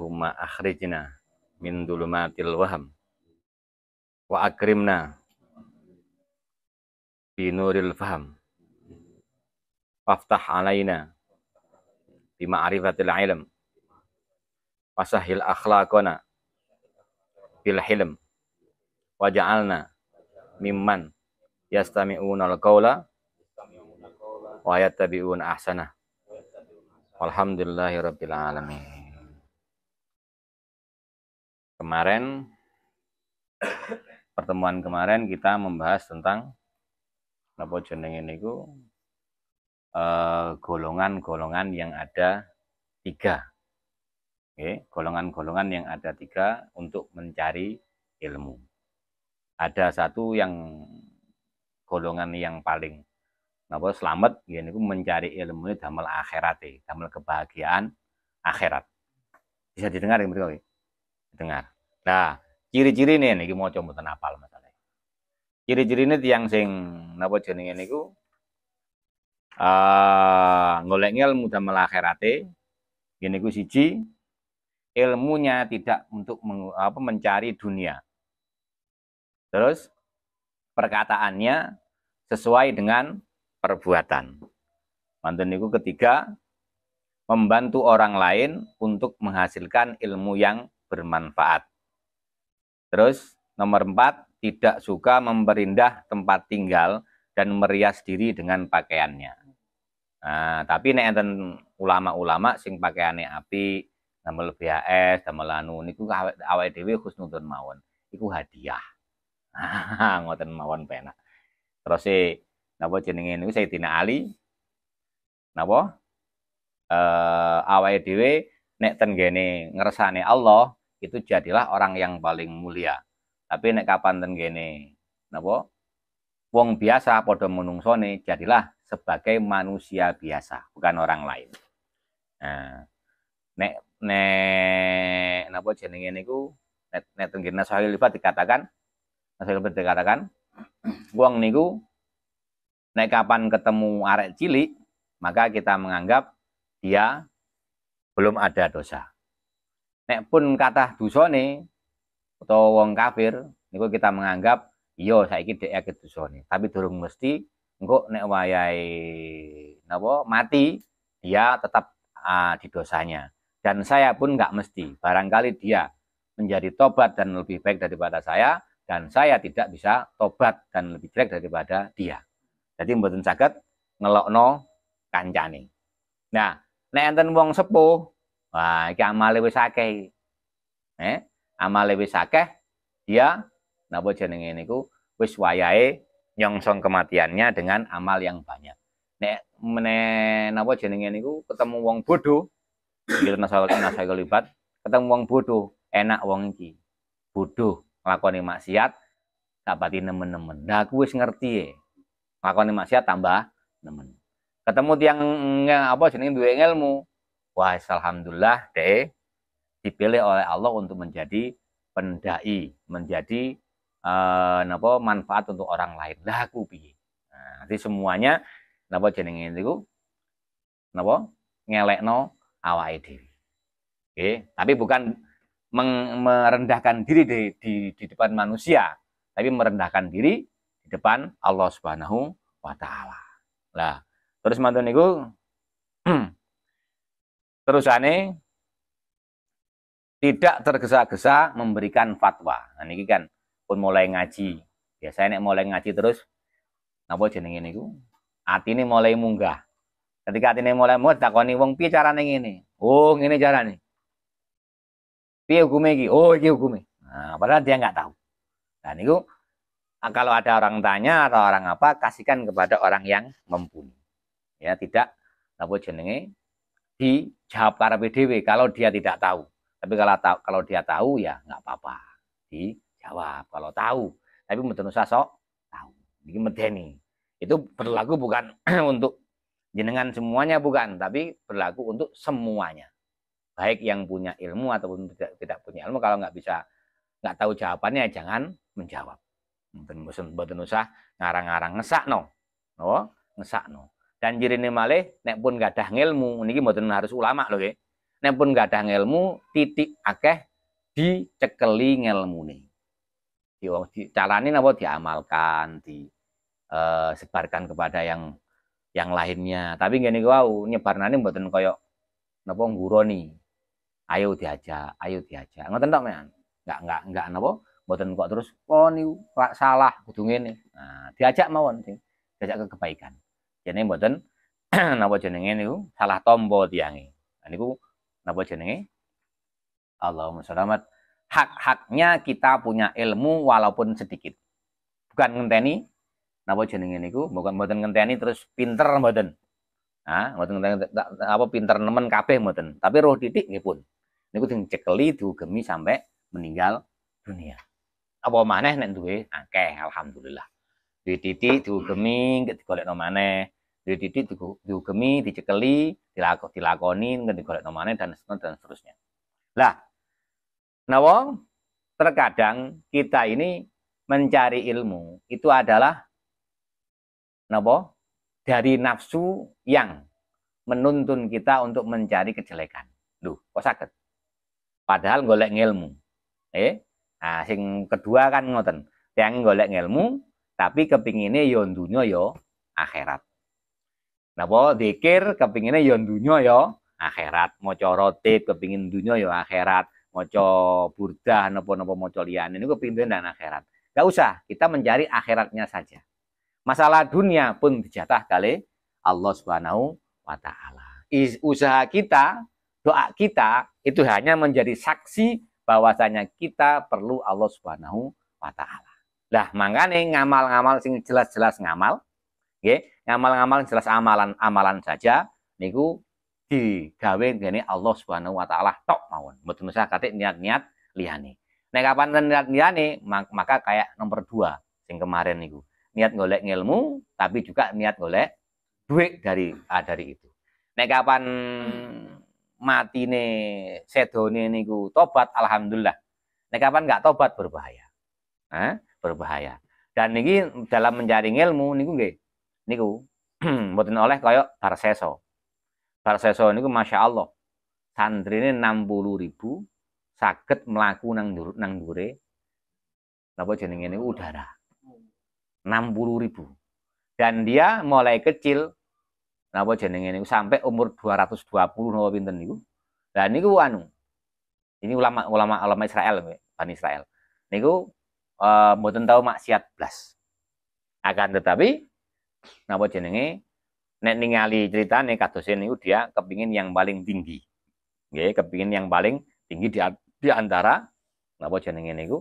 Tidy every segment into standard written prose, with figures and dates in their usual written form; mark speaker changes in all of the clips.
Speaker 1: Allahumma akhrijna min dhulumatil waham wa akrimna bi nuril faham waftah alaina bi ma'rifatil ilm wasahil akhlaqana bil hilm waja'alna mimman yastami'una al-qawla wa yattabi'una ahsanah. Alhamdulillahirabbil alamin. Pertemuan kemarin kita membahas tentang apa jenenge niku golongan-golongan yang ada 3. Oke, golongan-golongan yang ada 3 untuk mencari ilmu. Ada satu yang golongan yang paling selamat niku mencari ilmu damel akhirate, damel kebahagiaan akhirat. Bisa didengar ya mriko? Dengar. Nah, ciri-ciri ini niki maca mboten apal masalahnya. Ciri-cirine tiyang sing napa jenenge niku golek ilmu damel akhirate ngene iku siji, ilmunya tidak untuk mencari dunia. Terus perkataannya sesuai dengan perbuatan. Manten niku ketiga, membantu orang lain untuk menghasilkan ilmu yang bermanfaat. Terus nomor 4, tidak suka memperindah tempat tinggal dan merias diri dengan pakaiannya. Nah, tapi nek enten ulama-ulama sing pakaiane apik, damel BHS, damel anu niku awake dhewe husnudon mawon. Iku hadiah. Ngoten mawon penak. Terus napa jenenge niku Sayyidina Ali napa awake dhewe nek ten gene ngersane Allah itu jadilah orang yang paling mulia. Tapi nek kapan ten gene napa wong biasa padha menungsone jadilah sebagai manusia biasa, bukan orang lain. Nah, nek napa jenenge niku nek ten gene Sahih dikatakan wong niku nek kapan ketemu arek cilik, maka kita menganggap dia belum ada dosa. Nek pun kathah dosane utawa wong kafir, niku kita menganggap iya saiki dhek akeh dosane, tapi durung mesti engko nek wayahe napa mati dia tetap di dosanya. Dan saya pun enggak mesti. Barangkali dia menjadi tobat dan lebih baik daripada saya, dan saya tidak bisa tobat dan lebih jelek daripada dia. Jadi mboten saged ngelokno kancane. Nah, nek enten wong sepuh, wah iki amale wis akeh. Amale wis akeh, dia napa jenenge niku wis wayahe nyongsong kematiannya dengan amal yang banyak. Nek napa jenenge niku ketemu wong bodoh, iki nasa kelibat, ketemu wong bodoh, enak wong iki. Bodoh nglakoni maksiat gak pati nemen-nemen. Lah aku wis ngerti nglakoni maksiat tambah nemen. Ketemu tiang apa jenenge duwe ilmu. Wah, alhamdulillah dhek dipilih oleh Allah untuk menjadi pendai, menjadi manfaat untuk orang lain. Lah aku piye? Nah, jadi semuanya napa jenenge niku napa ngelekno awake dhewe. Oke, tapi bukan merendahkan diri di depan manusia, tapi merendahkan diri di depan Allah Subhanahu wa taala. Lah, terus mantun niku terusane tidak tergesa-gesa memberikan fatwa. Nah niki kan pun mulai ngaji. Biasanya nek mulai ngaji terus napa jenenge niku? Atine mulai munggah. Ketika atine mulai munggah takoni wong piye carane ngene? Oh, ngene carane. Piye hukume iki? Oh, iki hukume. Nah, padahal dia enggak tahu. Nah niku kalau ada orang tanya atau orang apa, kasihkan kepada orang yang mumpuni. Ya, tidak napa jenenge dijawab karepe dhewe kalau dia tidak tahu. Tapi kalau dia tahu ya nggak apa-apa. Dijawab kalau tahu. Tapi mboten usah sok tahu. Iki medeni. Itu berlaku bukan untuk jenengan semuanya bukan, tapi berlaku untuk semuanya. Baik yang punya ilmu ataupun tidak punya ilmu, kalau nggak tahu jawabannya jangan menjawab. Mboten usah ngarang-ngarang ngesakno. Ngesakno. Dan jirine malih nek pun gadah ngilmu niki mboten harus ulama lho nggih. nek pun gak ada ilmu titik akeh dicekeli ngelmune. Carane napa diamalkan, sebarkan kepada yang lainnya. Tapi ngene wau nyebarnane mboten kaya napa ngguroni. Ayo diajak, ayo diajak. Ngoten tok, men. Enggak napa mboten kok terus niku salah kudu ngene. Nah, diajak mawon sing diajak ke kebaikan. Jane mboten napa jenenge niku salah tombo tiange. Nah niku napa jenenge? Allahumma sholli. Hak-haknya kita punya ilmu walaupun sedikit. Bukan ngenteni napa jenenge niku, bukan mboten ngenteni terus pinter mboten. Nah, mboten ngenteni apa pinter nemen kabeh mboten, tapi roh titik nggih pun. Niku dicekeli diugemi sampai meninggal dunia. Apa maneh nek duwe akeh alhamdulillah. Duwe titik diugemi digolekno maneh. Duwe titik diugemi, dicekeli, dilakoni digolekno maneh dan seterusnya. Lah, napa terkadang kita ini mencari ilmu itu adalah napa dari nafsu yang menuntun kita untuk mencari kejelekan. Duh, kok saged? Padahal golek ilmu. Nah, sing kedua kan ngoten. Yang golek ilmu tapi kepingine yo dunya yo akhirat. Napa zikir kepingine yo dunya yo akhirat. Maca rotib kepingin dunya yo akhirat. Maca burdah napa-napa maca liyane niku kepingin dan akhirat. Enggak usah, kita mencari akhiratnya saja. Masalah dunia pun dijatah kali Allah Subhanahu wa taala. Usaha kita, doa kita itu hanya menjadi saksi bahwasanya kita perlu Allah Subhanahu wa taala. Lah mangkane ngamal-ngamal sing jelas-jelas ngamal, nggih, ngamal-ngamal jelas amalan saja niku digawe ngene Allah Subhanahu wa taala tok mawon. Mboten usah kate niat-niat liyane. Nek kapan niat liyane maka kayak nomor 2 sing kemarin niku. Niat golek ilmu tapi juga niat golek duit dari itu. Nek kapan matine sedone niku tobat alhamdulillah. Nek kapan enggak tobat berbahaya. Berbahaya. Dan niki dalam mencari ilmu niku nggih. Niku mboten oleh kaya Barseso. Barseso niku Masya Allah. Santrine 60.000 saged mlaku nang ndure napa jenenge niku udara. 60.000. Dan dia mulai kecil napa jenenge niku sampai umur 220 napa pinten niku. Lah niku ini ulama Israel, Bani Israel. Niku mboten tahu maksiat blas. Akan tetapi napa jenenge nek ningali ceritane kadose niku dia kepingin yang paling tinggi. Nggih, kepingin yang paling tinggi di antara napa jenenge niku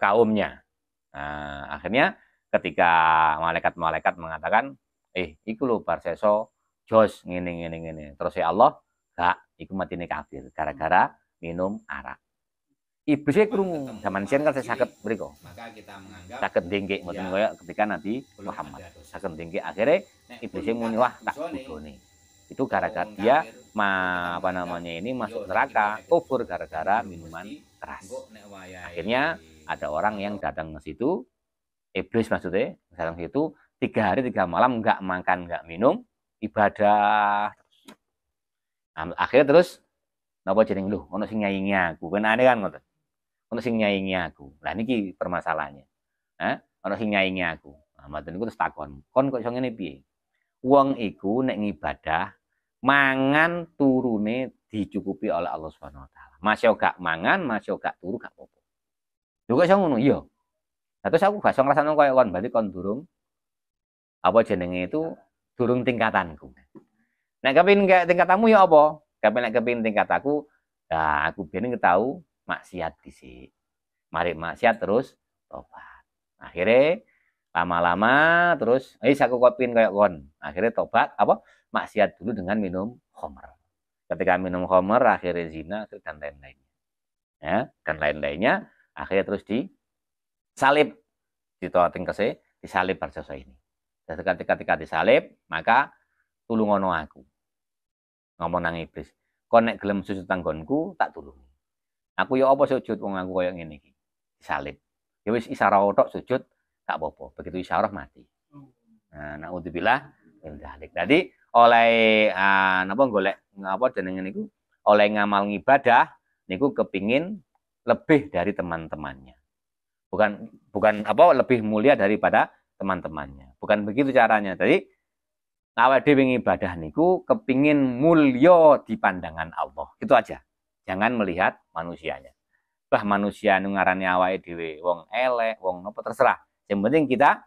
Speaker 1: kaumnya. Nah, akhirnya ketika malaikat-malaikat mengatakan, iku lho Barseso jos ngene. Terus ya Allah, gak, iku matine kafir gara-gara minum arak. Iblis krungu, zaman sian kan saya saged mriku. Maka kita menganggap saged ndengke mboten kaya ketika Nabi Muhammad. Saged ndengke akhirnya iblis muni wah tak budone. Itu gara-gara dia masuk neraka, kufur gara-gara minuman keras. Akhirnya ada orang yang datang ke situ, iblis maksudnya, datang ke situ 3 hari 3 malam enggak makan, enggak minum, ibadah. Nah, akhirnya terus napa jeneng lho, ono sing nyaingi aku. Kan aneh kan ngoten. Ono sing nyaingi aku. Lah niki permasalahannya. Ono sing nyaingi aku. Nah, mboten niku terus takon, kon kok iso ngene piye? Wong iku nek ngibadah mangan turune dicukupi oleh Allah Subhanahu wa taala. Masih gak mangan, masih gak turu gak apa-apa. Lho kok iso ngono? Iya. Nah, terus aku gak iso ngrasakno koyo kon, berarti kon durung apa jenenge itu durung tingkatanku. Nek kepengin tingkatanmu ya apa? Kepengin tingkataku, nah aku biyen tahu maksiat dhisik. Mari maksiat terus tobat. Akhirnya lama-lama terus aku kepengin kayak kon. Akhirnya tobat apa? Maksiat dulu dengan minum khamr. Ketika minum khamr akhirnya zina dan lain-lainnya. Ya, dan lain-lainnya akhirnya terus disalib di tingkese disalib Barseso ini. Dan ketika disalib, maka tulungono aku. Ngomong nang iblis. Kon nek gelem sujud tanggonku, tak tulungi. Aku ya apa sujud wong aku koyo ngene iki. Disalib. Ya wis isyarah tok sujud, tak apa-apa. Begitu isyarah mati. Nah, naudzubillah min dzalik. Jadi oleh napa golek napa jenenge niku oleh ngamal ibadah niku kepingin lebih dari teman-temannya. Bukan lebih mulia daripada teman-temannya. Bukan begitu caranya. Jadi awake dhewe ibadah niku kepingin mulya di pandangan Allah. Itu aja. Jangan melihat manusianya. Bah manusia nu ngarani awake dhewe wong elek, wong apa terserah. Yang penting kita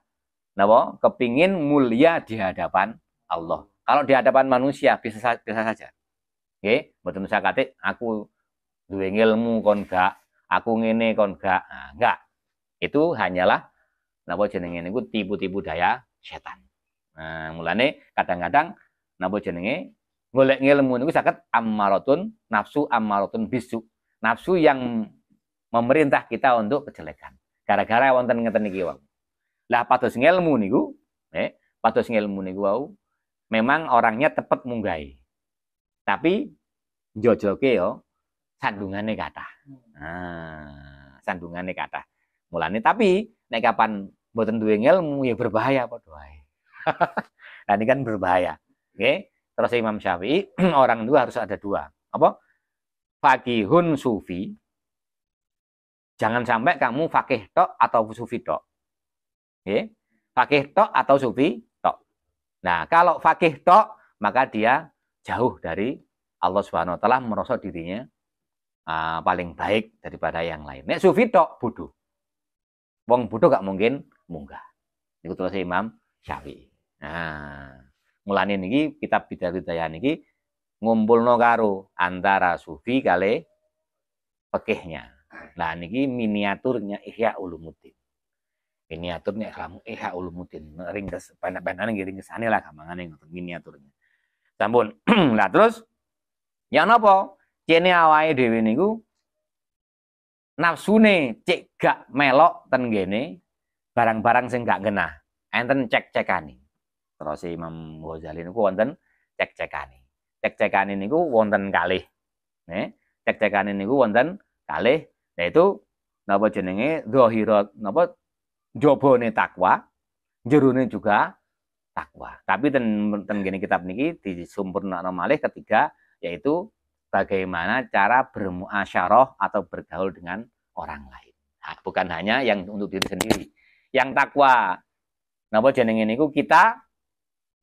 Speaker 1: napa kepingin mulia di hadapan Allah. Kalau di hadapan manusia biasa saja. Nggih, mboten usah kate aku duwe ilmu kon gak, aku ngene kon gak. Nah, enggak. Itu hanyalah napa jenenge niku tipu-tipu daya setan. Nah, mulane kadang-kadang napa jenenge golek ilmu niku saged ammaratun nafsu ammaratun bisu. Nafsu yang memerintah kita untuk kejelekan. Gara-gara wonten ngeten iki wau. Lah pados ilmu niku, pados ilmu niku wau memang orangnya tepat munggahi. Tapi jojoke yo sandungane kathah. Nah, sandungane kathah. Mulane tapi nek kapan mboten duwe ilmu ya berbahaya padha wae. Nah, ini kan berbahaya. Oke. Terus Imam Syafi'i orang itu harus ada dua. Apa? Faqihun sufi. Jangan sampai kamu fakih tok atau sufi tok. Oke. Fakih tok atau sufi tok. Nah, kalau fakih tok maka dia jauh dari Allah Subhanahu wa taala, merasa dirinya paling baik daripada yang lain. Nek sufi tok bodoh. Wong bodoh gak mungkin munggah. Iku terus Imam Syafi'i. Nah, mulane niki kitab Bidayah niki ngumpulno karo antara sufi kali fikihnya. Nah niki miniaturnya Ihya Ulumuddin. Miniaturnya Ihya Ulumuddin. Ringkes pendek-pendekan nggih ringkesane lah gampangane ngoten miniaturnya. Sampun. Lah terus ya napa? Cene awake dhewe niku nafsune cek gak melok ten ngene barang-barang sing gak genah. Enten cek-cekane. Terus Imam Ghazali niku wonten cek-cekane. Cek-cekane niku wonten kalih. Cek-cekane niku wonten kalih, yaitu napa jenenge zahirat napa jabane takwa, jerone juga takwa. Tapi ten ngene kitab niki disumpurnakno malih ketiga, yaitu bagaimana cara bermuasyarah atau bergaul dengan orang lain. Nah, bukan hanya yang untuk diri sendiri. Yang takwa, napa jenenge niku kita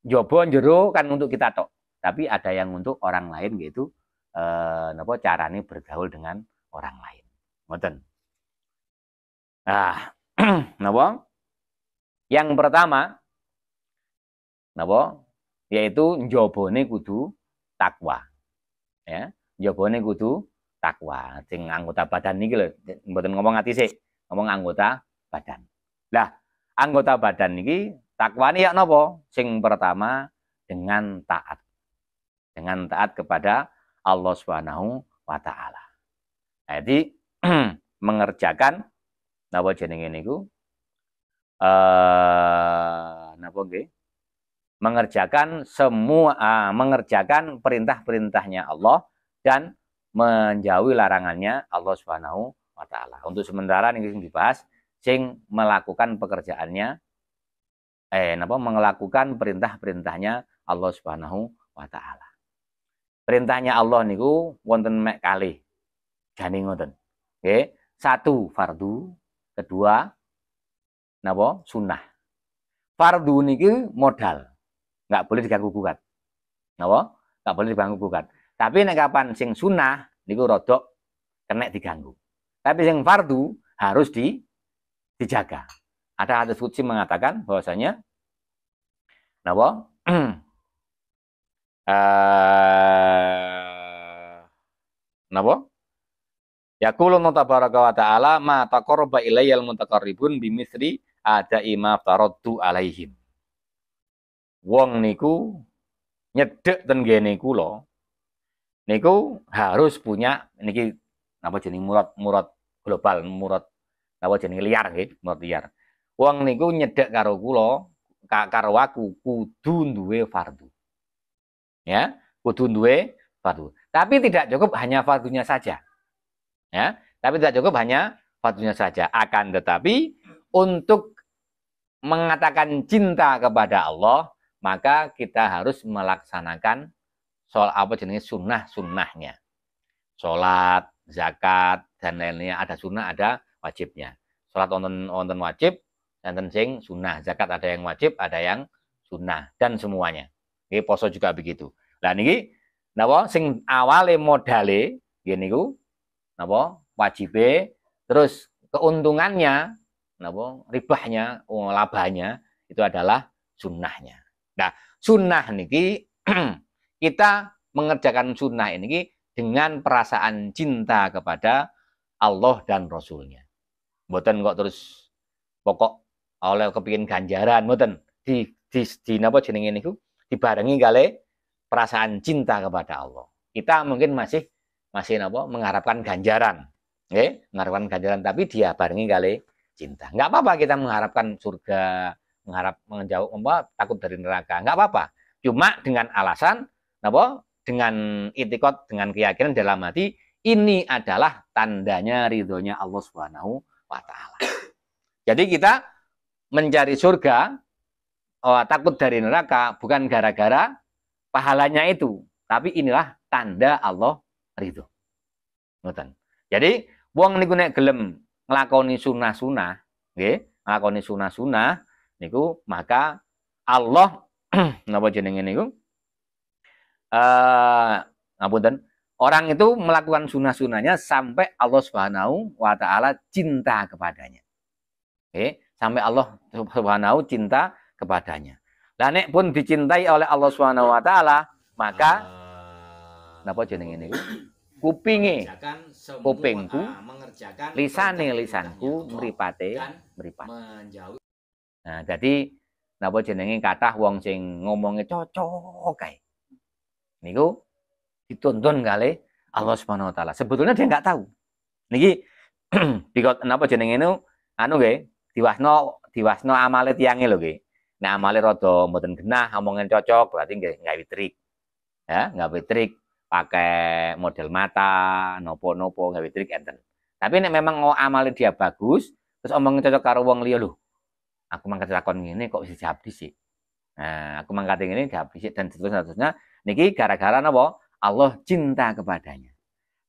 Speaker 1: jobo jero kan untuk kita tok. Tapi ada yang untuk orang lain gitu. Napa carane bergaul dengan orang lain. Ngoten. Nah, napa? Yang pertama napa? Yaitu njobone kudu takwa. Ya, njobone kudu takwa. Sing anggota badan niki lho, mboten ngomong ati sik, ngomong anggota badan. Lah, anggota badan niki takwane ya napa? Sing pertama dengan taat. Dengan taat kepada Allah Subhanahu wa taala. Jadi mengerjakan napa jenenge niku napa nggih? Mengerjakan mengerjakan perintah-perintahnya Allah dan menjauhi larangannya Allah Subhanahu wa taala. Untuk sementara niki sing dibahas sing melakukan pekerjaannya melakukan perintah-perintahnya Allah Subhanahu wa taala. Perintahnya Allah niku wonten mek kalih. Jane ngoten. Nggih, satu fardu, kedua napa? Sunnah. Fardu niki modal. Enggak boleh diganggu gugat. Napa? Enggak boleh diganggu gugat. Tapi nek kapan sing sunnah niku rodok kena diganggu. Tapi sing fardu harus dijaga. Ada hadis qudsi mengatakan bahwasanya napa? Napa? Yaqulu tabaraka wa ta'ala ma taqarraba ilayyal mutaqarribun bimithli ada'i ma taraddu alaihim. Wong niku nyedhek ten ngene kula niku harus punya niki napa jeneng murad global, murad napa jeneng liar nggih, murad liar. Wong niku nyedhek karo kula, karo aku kudu duwe fardu. Ya, kudu duwe fardu. Tapi tidak cukup hanya fardunya saja. Ya, tapi tidak cukup hanya fardunya saja. Akan tetapi untuk mengatakan cinta kepada Allah, maka kita harus melaksanakan soal apa jenis sunnah-sunnahnya. Sholat, zakat, dan lainnya ada sunnah, ada wajibnya. Sholat wonten wajib, dan sing sunnah. Zakat ada yang wajib, ada yang sunnah, dan semuanya. Ini poso juga begitu. Lah niki napa sing awale modale nggih niku napa wajibe, terus keuntungannya napa ribahnya, labanya itu adalah sunnahnya. Nah, sunnah niki kita mengerjakan sunnah ini dengan perasaan cinta kepada Allah dan Rasulnya. Mboten kok terus pokok oleh kepingin ganjaran, mboten. Di napa jenenge niku dibarengi kali perasaan cinta kepada Allah. Kita mungkin masih napa mengharapkan ganjaran. Nggih, mengharapkan ganjaran tapi dia barengi kali cinta. Enggak apa-apa kita mengharapkan surga, menjauh takut dari neraka. Enggak apa-apa. Cuma dengan alasan napa? Dengan itikad, dengan keyakinan dalam hati, ini adalah tandanya ridhonya Allah Subhanahu wa taala. Jadi kita mencari surga, takut dari neraka bukan gara-gara pahalanya itu, tapi inilah tanda Allah ridho. Ngoten. Jadi wong niku nek gelem nglakoni sunah-sunah, nggih, nglakoni sunah-sunah niku maka Allah napa jenenge niku? Ngapunten, orang itu melakukan sunnah-sunnahnya sampai Allah Subhanahu wa taala cinta kepadanya. Oke, sampai Allah Subhanahu cinta kepadanya. Lah nek pun dicintai oleh Allah Subhanahu wa taala, maka napa jenenge niku? Kupinge kupingku, lisane lisanku, mripate mripat. Nah, jadi napa jenenge kathah wong sing ngomonge cocok kae. Niku dituntun kali Allah Subhanahu wa taala. Sebetulnya dia nggak tahu. Niki napa jenenge niku anu nggih, diwasno amale tiange lho nggih. Nek amale rada mboten genah, omongin cocok berarti nggih gawe trik. Ya, gawe trik pakai model mata, nopo-nopo gawe trik enten. Tapi nek memang amale dia bagus, terus omongin cocok karo wong liya lho. Aku mangkat lakon ngene kok bisa jawab dhisik. Nah, aku mangkat ngene jawab dhisik dan seterusnya. Niki gara-gara napa? Allah cinta kepadanya.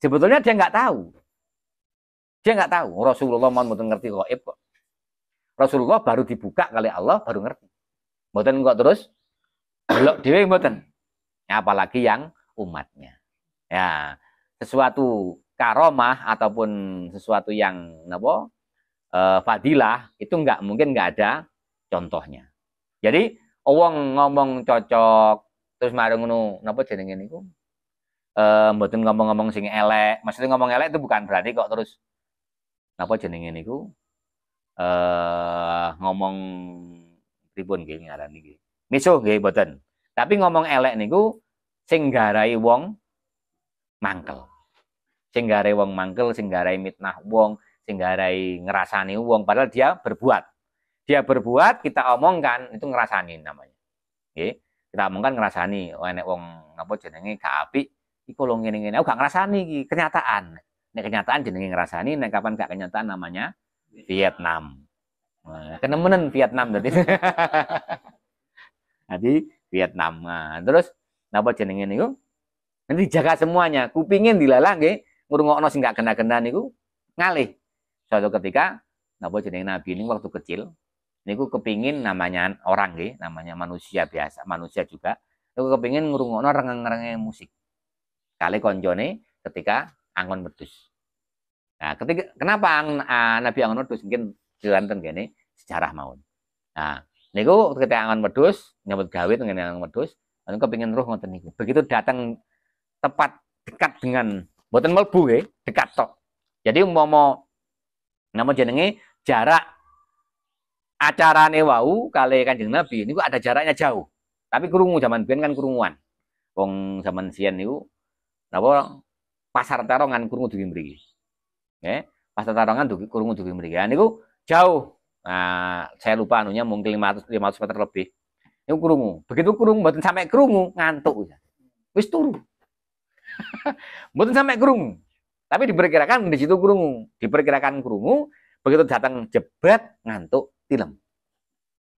Speaker 1: Sebetulnya dia nggak tahu. Dia nggak tahu. Rasulullah mau ngerti gaib kok. Rasulullah baru dibuka kali Allah baru ngerti. Mboten kok terus delok dhewe mboten. Ya, apalagi yang umatnya. Ya, sesuatu karomah ataupun sesuatu yang napa? Fadilah itu mungkin nggak ada contohnya. Jadi wong ngomong cocok terus marung ngono napa jenenge niku mboten ngomong-ngomong sing elek. Maksudnya ngomong elek itu bukan berarti kok terus napa jenenge niku ngomong pripun nggih ngaran niki. Misuh nggih mboten. Tapi ngomong elek niku sing garai wong mangkel. Sing garai wong mangkel, sing garai mitnah wong, sing garai ngerasani wong padahal dia berbuat. Dia berbuat kita omongkan itu ngerasani namanya. Nggih. Kita omongkan ngerasani, enek wong apa jenenge gak apik, iku lho ngene-ngene. Aku gak ngerasani iki, kenyataan. Nek kenyataan jenenge ngerasani, nek kapan gak kenyataan namanya Vietnam. Nah, kenemenen Vietnam tadi. Jadi Vietnam. Nah, terus napa jenenge niku? Nanti jaga semuanya. Kupingin dilalah nggih, ngrungokno sing gak kena-kena niku ngalih. Suatu ketika napa jenenge Nabi ini waktu kecil niku kepingin namanya orang nggih, namanya manusia biasa, manusia juga. Niku kepingin ngrungokno rengeng-rengeng musik. Kali koncone ketika angon wedhus. Nah, ketika kenapa Nabi angon wedhus mungkin dilanten kene sejarah mawon. Nah, niku ketika angon wedhus, nyambut gawe tengene angon wedhus, niku kepingin ruh ngoten niku. Begitu datang tepat dekat dengan mboten mlebu nggih, dekat tok. Jadi umpama nama jenenge jarak acarane wau kali Kanjeng Nabi niku ada jaraknya jauh. Tapi krungu zaman biyen kan krunguan. Wong zaman siyen niku napa pasar tarongan krungu dugi mriki. Nggih, pasar tarongan krungu dugi mriki. Niku jauh. Nah, saya lupa anunya mungkin 500 meter lebih. Niku krungu. Begitu krungu mboten sampai krungu ngantuk. Wis turu. Mboten sampai krungu. Tapi diperkirakan di situ krungu. Diperkirakan krungu, begitu datang jebret ngantuk tilem.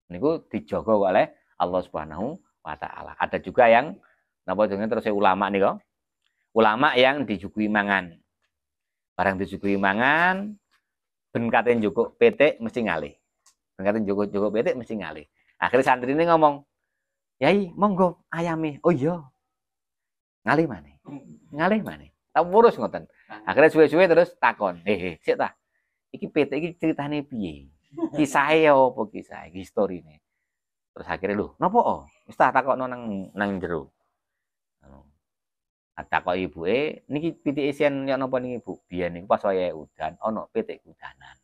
Speaker 1: Niku dijaga oleh Allah Subhanahu wa taala. Ada juga yang napa jenenge terus ulama nika. ulama yang dijuguhi mangan. Barang dijuguhi mangan, ben katen jukuk petik mesti ngalih. Ben katen jukuk petik mesti ngalih. Akhirnya santri ini ngomong, "Yai, monggo ayame." "Oh iya." Ngalih maneh. Ngalih maneh. Tak urus ngoten. Akhirnya suwe-suwe terus takon, "Hehe, sik ta. Iki petik iki ceritane piye? Kisahe apa kisahe, historine?" Terus akhirnya lho, "Napa oh? Wis tak takokno nang jero." Takok ibuke, "Niki pitike sian ya napa niki, Bu?" "Biyen niku pas wayahe udan ana pitik udanan.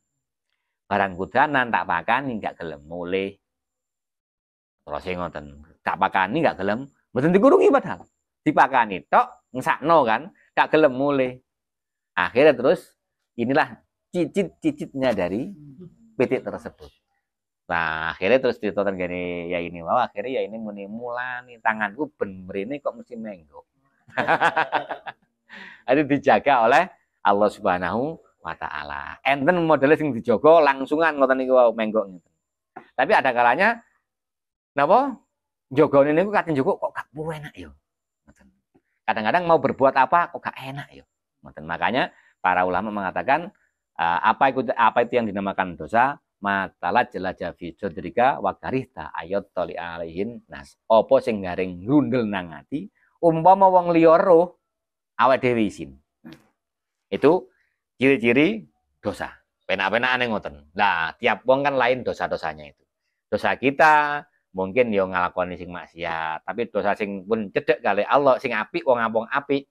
Speaker 1: Barang udanan tak pakani gak gelem mulih." Terus ngoten, tak pakani gak gelem, mboten dikurungi padahal. Dipakani tok ngesakno kan, gak gelem mulih. Akhirnya terus inilah cicit-cicitnya dari pitik tersebut. Nah, akhirnya terus ditoten gini ya ini wow, akhirnya ya ini mulani tanganku ben mrene kok mesti menggok. Itu dijaga oleh Allah Subhanahu wa taala. Enten modele sing dijaga langsungan ngoten niku wau menggok. Tapi ada kalanya napa? Jogone niku katen joko kok gak enak ya. Kadang-kadang mau berbuat apa kok gak enak ya. Makanya para ulama mengatakan apa itu yang dinamakan dosa? Matalat jelajah fi jodrika wa karihta ayat tali alaihin nas. Apa sing garing grundel nang ati umpama wong liya roh awake dhewe isin. Itu ciri-ciri dosa. Penak-penakane ngoten. Nah, tiap wong kan lain dosa-dosanya itu. Dosa kita mungkin yo nglakoni sing maksiat, tapi dosa sing pun cedhek kali Allah sing apik wong ngapung apik,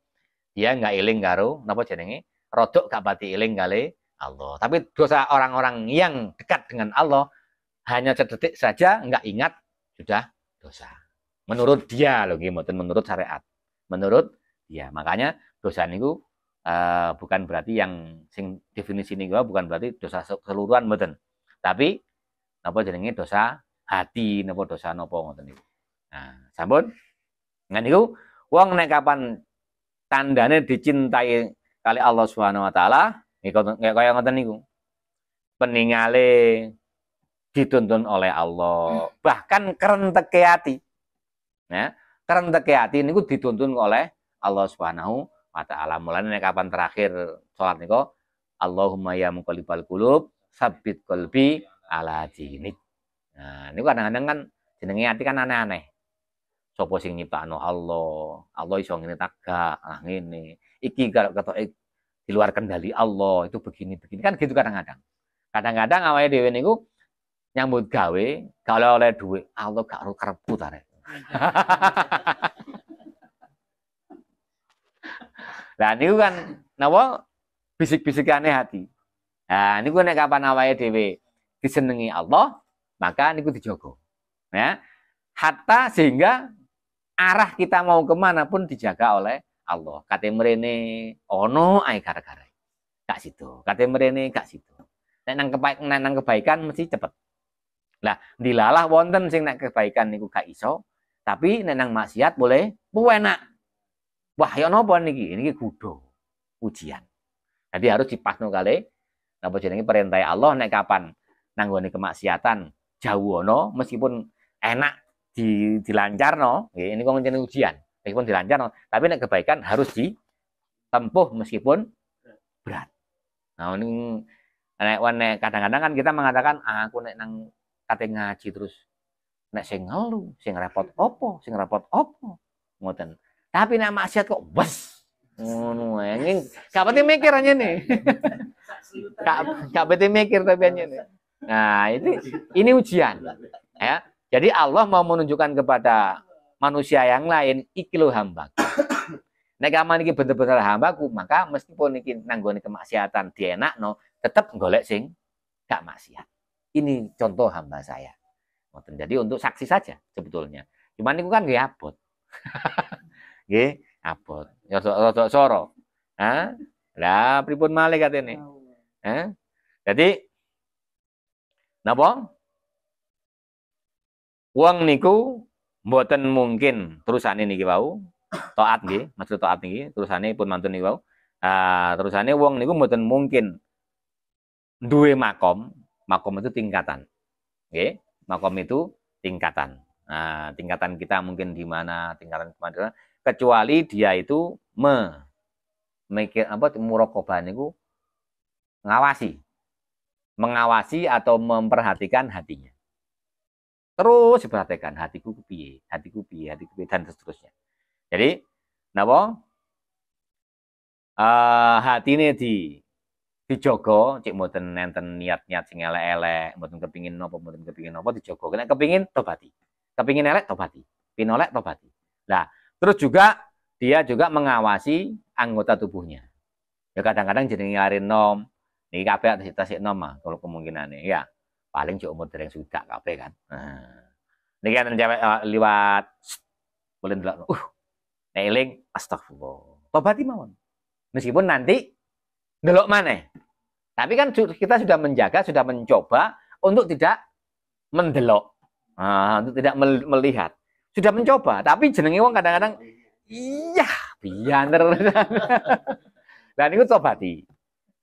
Speaker 1: dia enggak eling karo napa jenenge? Rodok gak pati eling kali Allah. Tapi dosa orang-orang yang dekat dengan Allah hanya sedetik saja enggak ingat sudah dosa. Menurut dia loh, menurut syariat. Menurut dia. Makanya dosa niku bukan berarti yang sing definisi niku bukan berarti dosa keseluruhan mboten. Tapi napa jenenge dosa hati napa dosa napa ngoten niku. Nah, sampun. Nah niku wong nek kapan tandane dicintai kali Allah Subhanahu wa taala nggih kaya ngoten niku. Peningale dituntun oleh Allah, bahkan kerenteke ati. Ya, kerenteke ati niku dituntun oleh Allah Subhanahu wa taala. Mulane nek kapan terakhir salat niku Allahumma ya muqallibal qulub, tsabbit qalbi ala dinik. Nah, niku kadang-kadang kan jenenge ati kan aneh-aneh. Sopo sing nyiptakno Allah, Allah iso ngene tak gak, ngene. Iki kalau ketoke di luar kendali Allah, itu begini-begini kan gitu kadang-kadang. Kadang-kadang awake dhewe niku nyambut gawe, gak oleh duit, Allah gak karepku ta rek. Lah niku kan napa bisik-bisikane hati. Nah, niku nek kapan awake dhewe disenengi Allah, maka niku dijogo. Ya. Hatta sehingga arah kita mau kemana pun dijaga oleh Allah. Kate mrene ono ae gara-gara. Gak situ. Kate mrene gak situ. Nek nang kebaikan mesti cepet. Lah, dilalah wonten sing nek kebaikan niku gak iso, tapi nek nang maksiat boleh enak. Wah, ya napa niki? Niki kudu ujian. Jadi harus dipasno kali napa jenenge perintah Allah nek kapan nanggone kemaksiatan jauhono meskipun enak dilancarno, nggih niku jenenge ujian. Meskipun dilancarno, tapi nek kebaikan harus ditempuh meskipun berat. Nah, ini nek kadang-kadang kan kita mengatakan aku nek nang kate ngaji terus nek sing ngelu, sing repot opo, sing repot opo. Ngoten. Tapi nek maksiat kok wes ngono ae. Gak pati mikir aja nih. Gak pati mikir tapi aja nih. Nah, ini ujian. Ya. Jadi Allah mau menunjukkan kepada manusia yang lain iki lho hamba. Nek kaman iki bener-bener hambaku, maka meskipun iki nanggone kemaksiatan dienakno, tetap golek sing gak maksiat. Ini contoh hamba saya. Jadi untuk saksi saja sebetulnya. Cuman niku kan nggih abot. Nggih, abot. Ya rada soro. Hah? Lah pripun malih katene? Hah? Jadi napa? Wong niku mboten mungkin terusane niki wau. Taat nggih, maksud taat niki terusane pun mantun niki wau. Terusane wong niku mboten mungkin duwe makom. Makom itu tingkatan. Nggih, makom itu tingkatan. Nah, tingkatan kita mungkin di mana, tingkatan kemana. kecuali dia itu mikir apa muraqabah niku mengawasi atau memperhatikan hatinya. Terus diperhatikan hatiku kepiye, hatiku piye, hatiku piye dan seterusnya. Jadi napa? Hati ini dijogo, cek mboten nenten niat-niat sing elek-elek, mboten kepingin napa, dijogo. Nek kepingin tobati. Kepingin elek tobati. Pinolek tobati. Nah, terus juga dia juga mengawasi anggota tubuhnya. Ya kadang-kadang jenenge lari nom, niki kabeh tasik nom mah kalau kemungkinane ya. Paling cek umur dereng sudah kabeh kan. Nah, niki kan cewek liwat boleh ndelok. Nek eling astagfirullah. Tobati mawon. Meskipun nanti ndelok maneh. Tapi kan kita sudah menjaga, sudah mencoba untuk tidak mendelok. Untuk tidak melihat. Sudah mencoba, tapi jenenge wong kadang-kadang iya, bianer. Dan itu tobati.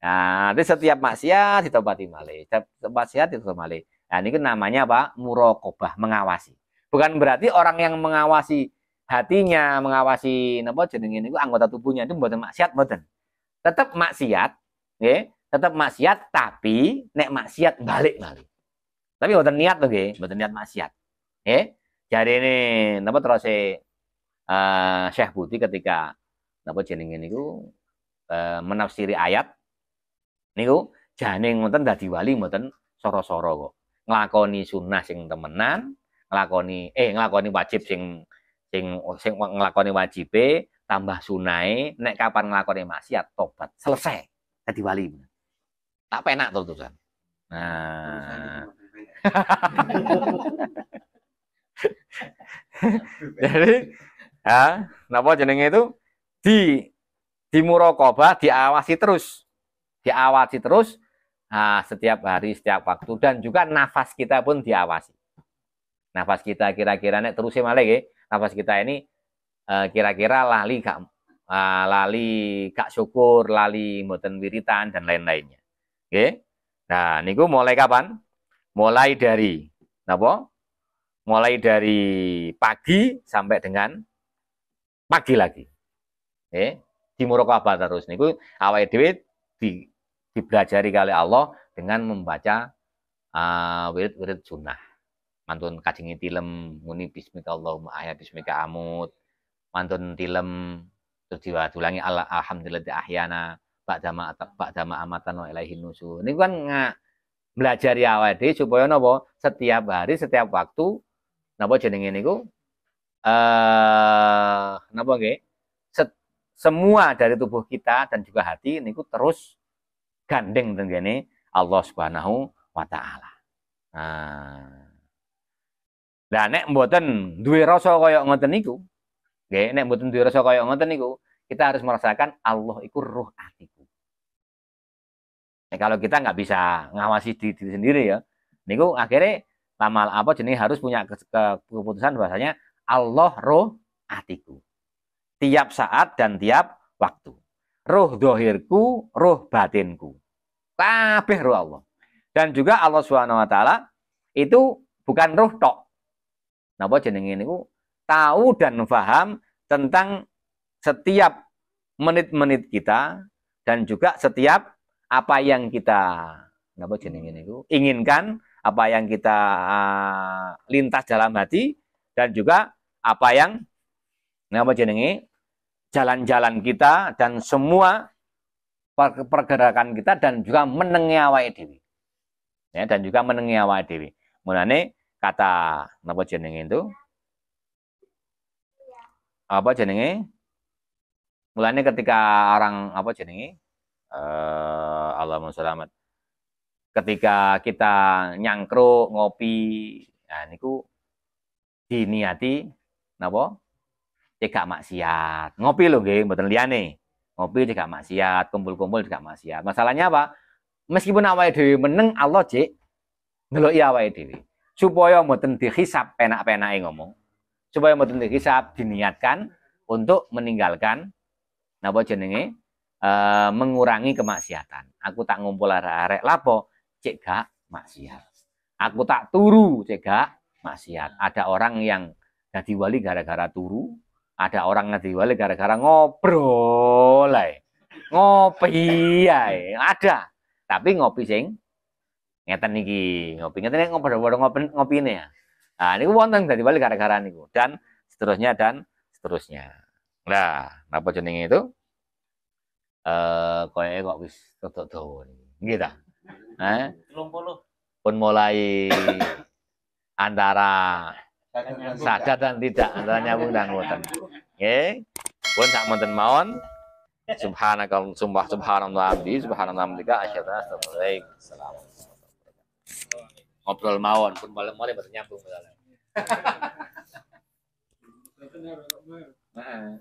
Speaker 1: Nah, nanti setiap maksiat ditobati malih. Setiap maksiat ditobati malih. Nah, ini namanya apa? Muraqabah, mengawasi. Bukan berarti orang yang mengawasi hatinya, mengawasi napa jenenge niku anggota tubuhnya itu mboten maksiat mboten. Tetap maksiat, nggih. Tetap maksiat tapi nek maksiat balik malih. Tapi mboten niat lho nggih, mboten niat maksiat. Nggih. Jarine napa terus Syekh Budi ketika napa jenenge niku menafsiri ayat niku jane ngoten dadi wali mboten soro-soro kok. Nglakoni sunnah sing temenan, nglakoni wajib sing nglakoni wajibe tambah sunahe, nek kapan nglakoni maksiat tobat, selesai dadi wali. Tak penak terusan. Nah. Jadi napa jenenge itu di muraqabah, diawasi terus. Setiap hari, setiap waktu dan juga nafas kita pun diawasi. Nafas kita kira-kira nek terus malih nggih, nafas kita ini kira-kira lali gak syukur, lali mboten wiritan dan lain-lainnya. Nggih. Nah, niku mulai kapan? Mulai dari napa? Mulai dari pagi sampai dengan pagi lagi. Di muraqabah terus niku awake dhewe dibelajari kali Allah dengan membaca wirid-wirid sunnah. Mantun kajengi tilem muni bismika Allahumma ahya bismika amut. Mantun tilem terus diulangi alhamdulillah ahyana ba'dama amatan wa ilaihin nusur. Niku kan belajari awake dhewe supaya napa? Setiap hari, setiap waktu napa jenenge niku napa nggih? Semua dari tubuh kita dan juga hati niku terus gandeng tenggene Allah Subhanahu wa taala. Lah nek mboten duwe rasa kaya ngoten niku, nggih, nek mboten duwe rasa kaya ngoten niku, kita harus merasakan Allah iku ruh atiku. Nah, kalau kita nggak bisa ngawasi diri sendiri ya, niku akhirnya lama apa jenis harus punya keputusan bahasanya Allah ruh atiku. Tiap saat dan tiap waktu. Ruh dohirku, ruh batinku. Kabeh ruh Allah. Dan juga Allah Subhanahu wa taala itu bukan ruh tok. Napa jenenge niku tahu dan paham tentang setiap menit-menit kita dan juga setiap apa yang kita napa jenenge niku inginkan, apa yang kita lintas dalam hati dan juga apa yang napa jenenge jalan-jalan kita dan semua pergerakan kita dan juga menengi awake dhewe. Ya, dan juga menengi awake dhewe. Mulane kata napa jenenge itu? Apa jenenge? Mulane ketika orang apa jenenge? Allahumma selamat. Ketika kita nyangkruk, ngopi, nah niku diniati napa? Cegak maksiat. Ngopi lho nggih, mboten liyane. Ngopi cegak maksiat, kumpul-kumpul cegak maksiat. Masalahnya apa? Meskipun awake dhewe meneng, Allah cek ndeloki awake dhewe. Supaya mboten dihisab penak-penake ngomong. Supaya mboten dihisab diniatkan untuk meninggalkan napa jenenge? Mengurangi kemaksiatan. Aku tak ngumpul arek-arek lapo cek gak maksiat. Aku tak turu cek gak maksiat. Ada orang yang jadi wali gara-gara turu. ada orang ngadiwali gara-gara ngobrol ae. Ngopi ae. Ada. Tapi ngopi sing ngeten iki, ngopi ngeten ngobrol ngopine ya. Nah, niku wonten dadi wali gara-gara niku dan seterusnya. Lah, napa jenenge itu? Koyoke kok wis rada dawa niki. Nggih ta?
Speaker 2: 30.
Speaker 1: Pun mulai antara sadar dan tidak, antara nyambung dan boten. Nggih. Pun sak monten mawon. Subhanallah bihamdika asyhadu an la ilaha illa anta ngobrol mawon pun malam mulai boten nyambung. Heeh.